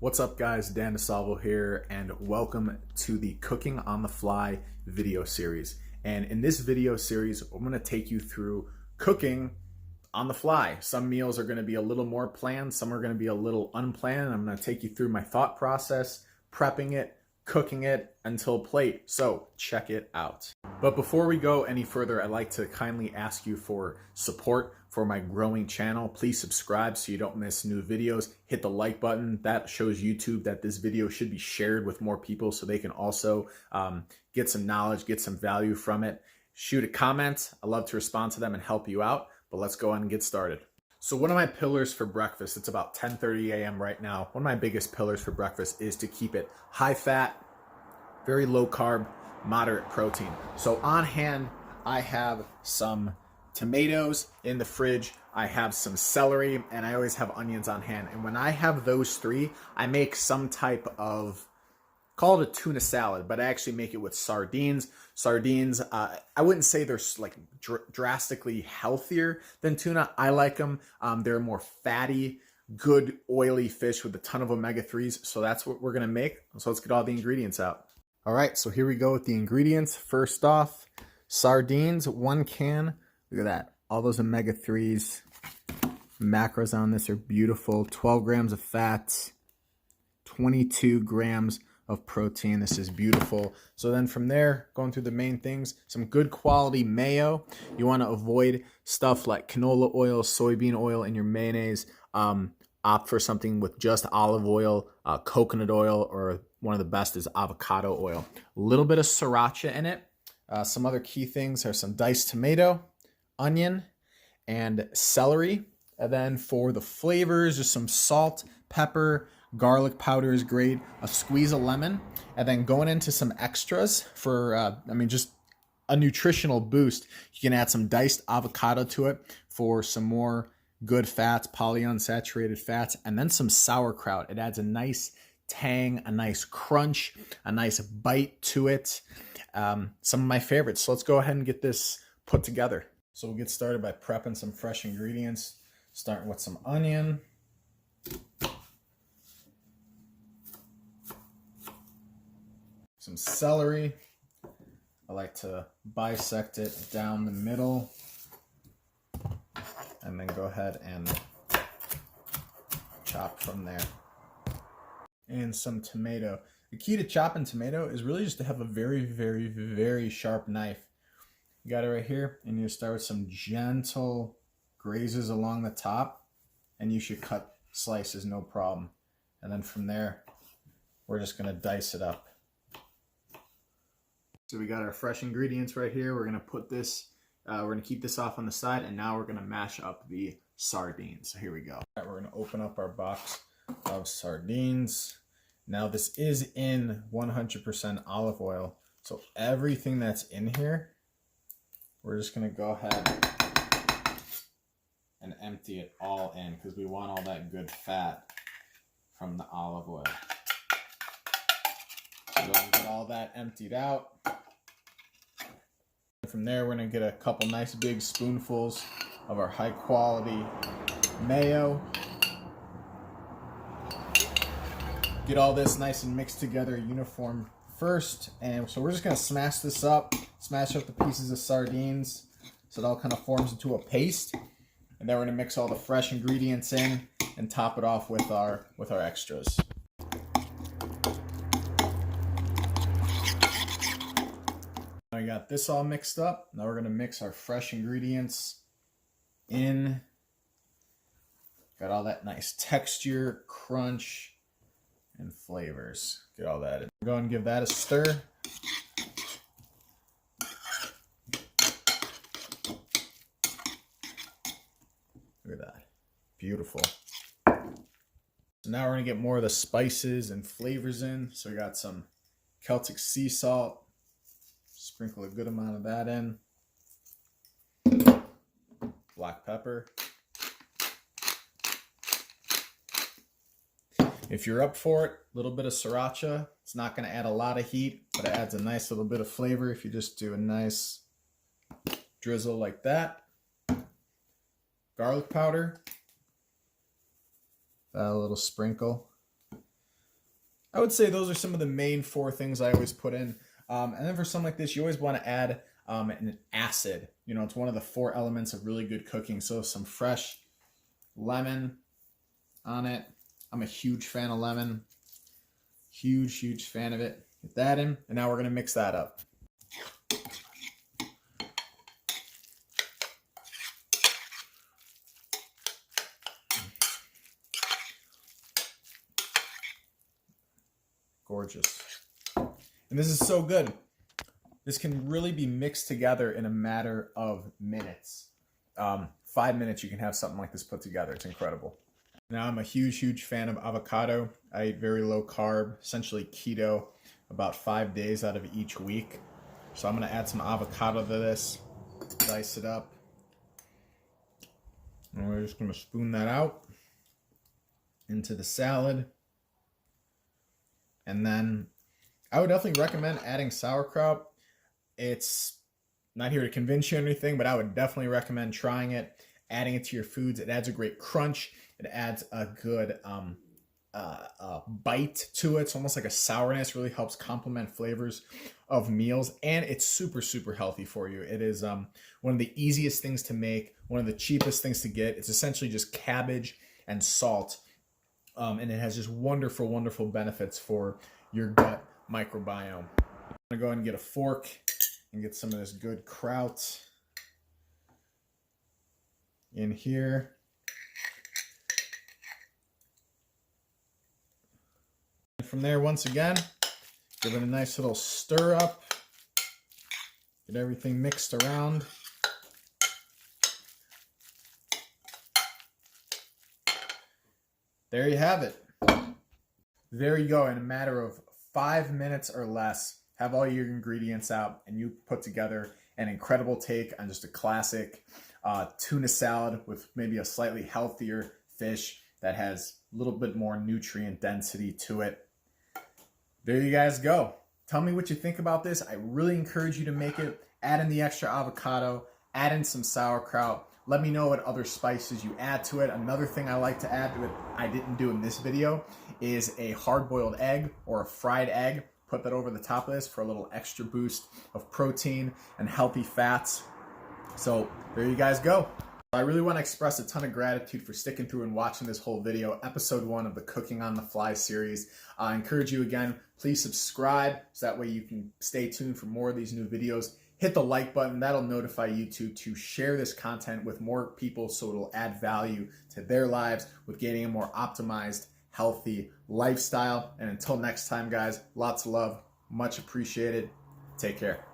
What's up guys, Dan DeSalvo here, and welcome to the Cooking on the Fly video series. And in this video series, I'm going to take you through cooking on the fly. Some meals are going to be a little more planned, some are going to be a little unplanned. I'm going to take you through my thought process, prepping it, cooking it until plate. So check it out. But before we go any further, I'd like to kindly ask you for support for my growing channel. Please subscribe so you don't miss new videos. Hit the like button. That shows YouTube that this video should be shared with more people so they can also get some knowledge, get some value from it. Shoot a comment. I love to respond to them and help you out. But let's go on and get started. So one of my pillars for breakfast, it's about 10:30 a.m. right now. One of my biggest pillars for breakfast is to keep it high fat, very low carb, moderate protein. So on hand, I have some tomatoes in the fridge, I have some celery, and I always have onions on hand. And when I have those three, I make some type of, call it a tuna salad, but I actually make it with sardines. Sardines, I wouldn't say they're like drastically healthier than tuna. I like them. They're more fatty, good oily fish with a ton of omega-3s. So that's what we're gonna make. So let's get all the ingredients out. All right, so here we go with the ingredients. First off, sardines, 1 can. Look at that, all those omega-3s. Macros on this are beautiful. 12 grams of fat, 22 grams of protein. This is beautiful. So then from there, going through the main things, some good quality mayo. You want to avoid stuff like canola oil, soybean oil in your mayonnaise. Opt for something with just olive oil, coconut oil, or one of the best is avocado oil. A little bit of sriracha in it. Some other key things are some diced tomato, onion, and celery. And then for the flavors, just some salt, pepper, garlic powder is great, a squeeze of lemon, and then going into some extras for, just a nutritional boost. You can add some diced avocado to it for some more good fats, polyunsaturated fats, and then some sauerkraut. It adds a nice tang, a nice crunch, a nice bite to it. Some of my favorites. So let's go ahead and get this put together. So we'll get started by prepping some fresh ingredients, starting with some onion. Some celery. I like to bisect it down the middle and then go ahead and chop from there. And some tomato. The key to chopping tomato is really just to have a very, very, very sharp knife. You got it right here, and you start with some gentle grazes along the top, and you should cut slices no problem. And then from there, we're just gonna dice it up. So we got our fresh ingredients right here. We're gonna put this, we're gonna keep this off on the side, and now we're gonna mash up the sardines. So here we go. All right, we're gonna open up our box of sardines. Now this is in 100% olive oil. So everything that's in here, we're just gonna go ahead and empty it all in because we want all that good fat from the olive oil. So get all that emptied out. From there, we're gonna get a couple nice big spoonfuls of our high quality mayo. Get all this nice and mixed together uniform first. And so we're just gonna smash this up, smash up the pieces of sardines so it all kind of forms into a paste. And then we're gonna mix all the fresh ingredients in and top it off with our extras. Now we got this all mixed up. Now we're gonna mix our fresh ingredients in. Got all that nice texture, crunch, and flavors. Get all that in. Go and give that a stir. Look at that. Beautiful. So now we're gonna get more of the spices and flavors in. So we got some Celtic sea salt. Sprinkle a good amount of that in. Black pepper. If you're up for it, a little bit of sriracha. It's not going to add a lot of heat, but it adds a nice little bit of flavor if you just do a nice drizzle like that. Garlic powder. A little sprinkle. I would say those are some of the main four things I always put in. And then for something like this, you always want to add an acid. You know, it's one of the four elements of really good cooking. So some fresh lemon on it. I'm a huge fan of lemon. Huge fan of it. Get that in, and now we're going to mix that up. Gorgeous. And this is so good. This can really be mixed together in a matter of minutes. 5 minutes, you can have something like this put together. It's incredible. Now, I'm a huge fan of avocado. I eat very low carb, essentially keto, about 5 days out of each week. So I'm going to add some avocado to this, dice it up. And we're just going to spoon that out into the salad. And then I would definitely recommend adding sauerkraut. It's not here to convince you or anything, but I would definitely recommend trying it, adding it to your foods. It adds a great crunch. It adds a good bite to it. It's almost like a sourness, really helps complement flavors of meals. And it's super healthy for you. It is one of the easiest things to make, one of the cheapest things to get. It's essentially just cabbage and salt. And it has just wonderful benefits for your gut microbiome. I'm gonna go ahead and get a fork and get some of this good kraut in here. And from there, once again, give it a nice little stir up. Get everything mixed around. There you have it. There you go. In a matter of 5 minutes or less, have all your ingredients out, and you put together an incredible take on just a classic tuna salad with maybe a slightly healthier fish that has a little bit more nutrient density to it. There you guys go. Tell me what you think about this. I really encourage you to make it. Add in the extra avocado, add in some sauerkraut. Let me know what other spices you add to it. Another thing I like to add that I didn't do in this video is a hard-boiled egg or a fried egg. Put that over the top of this for a little extra boost of protein and healthy fats. So there you guys go. I really want to express a ton of gratitude for sticking through and watching this whole video, episode 1 of the Cooking on the Fly series. I encourage you again, please subscribe so that way you can stay tuned for more of these new videos. Hit the like button, that'll notify YouTube to share this content with more people so it'll add value to their lives with getting a more optimized, healthy lifestyle. And until next time, guys, lots of love, much appreciated. Take care.